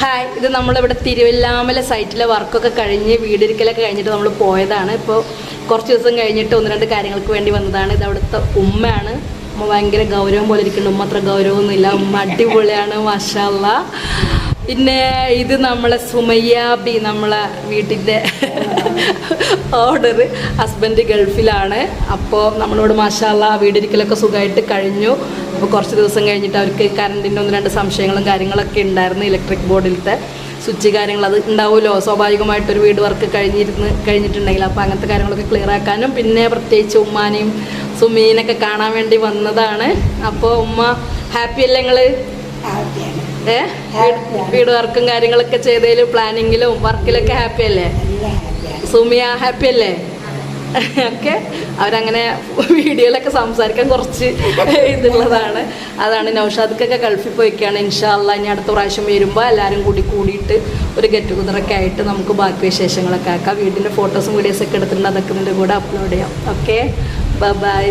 Hi, ഇത് നമ്മളിവിടെ തിരുവല്ലാമല സൈറ്റിലെ വർക്കൊക്കെ കഴിഞ്ഞ് വീടിരിക്കലൊക്കെ കഴിഞ്ഞിട്ട് നമ്മൾ പോയതാണ്. ഇപ്പോൾ കുറച്ച് ദിവസം കഴിഞ്ഞിട്ട് ഒന്ന് രണ്ട് കാര്യങ്ങൾക്ക് വേണ്ടി വന്നതാണ്. ഇത് അവിടുത്തെ ഉമ്മയാണ്. ഉമ്മ ഭയങ്കര ഗൗരവം പോലെ ഇരിക്കുന്നുണ്ട്. ഉമ്മ അത്ര ഗൗരവമൊന്നുമില്ല. ഉമ്മ അടിപൊളിയാണ്, മാഷാ അല്ലാ. പിന്നെ ഇത് നമ്മളെ സുമയ്യാബി, നമ്മളെ വീട്ടിൻ്റെ ഓർഡർ. ഹസ്ബൻഡ് ഗൾഫിലാണ്. അപ്പോൾ നമ്മളോട് മാഷാ അല്ലാ വീടിരിക്കലൊക്കെ സുഖമായിട്ട് കഴിഞ്ഞു. അപ്പോൾ കുറച്ച് ദിവസം കഴിഞ്ഞിട്ട് അവർക്ക് കറണ്ടിൻ്റെ ഒന്ന് രണ്ട് സംശയങ്ങളും കാര്യങ്ങളൊക്കെ ഉണ്ടായിരുന്നു. ഇലക്ട്രിക് ബോർഡിലത്തെ സ്വിച്ച് കാര്യങ്ങൾ അത് ഉണ്ടാവുമല്ലോ സ്വാഭാവികമായിട്ടൊരു വീട് വർക്ക് കഴിഞ്ഞിട്ടുണ്ടെങ്കിൽ. അപ്പോൾ അങ്ങനത്തെ കാര്യങ്ങളൊക്കെ ക്ലിയർ ആക്കാനും പിന്നെ പ്രത്യേകിച്ച് ഉമ്മാനെയും സുമീനൊക്കെ കാണാൻ വേണ്ടി വന്നതാണ്. അപ്പോൾ ഉമ്മ ഹാപ്പി അല്ലേ നിങ്ങൾ? വീട് വർക്കും കാര്യങ്ങളൊക്കെ ചെയ്തതിലും പ്ലാനിങ്ങിലും വർക്കിലൊക്കെ ഹാപ്പി അല്ലേ? സുമിയ ഹാപ്പി അല്ലേ? ഒക്കെ അവരങ്ങനെ വീഡിയോയിലൊക്കെ സംസാരിക്കാൻ കുറച്ച് ഇതുള്ളതാണ്. അതാണ് നൗഷാദക്കൊക്കെ ഗൾഫിൽ പോയിക്കാണ്. ഇൻഷാ അല്ലാ ഇനി അടുത്ത പ്രാവശ്യം വരുമ്പോൾ എല്ലാവരും കൂടിയിട്ട് ഒരു ഗെറ്റ് ടുഗദറൊക്കെ ആയിട്ട് നമുക്ക് ബാക്കി വിശേഷങ്ങളൊക്കെ ആക്കാം. വീടിൻ്റെ ഫോട്ടോസും വീഡിയോസൊക്കെ എടുത്തിട്ടുണ്ട്. അതൊക്കെ ഇതിൻ്റെ കൂടെ അപ്ലോഡ് ചെയ്യാം. Okay, by.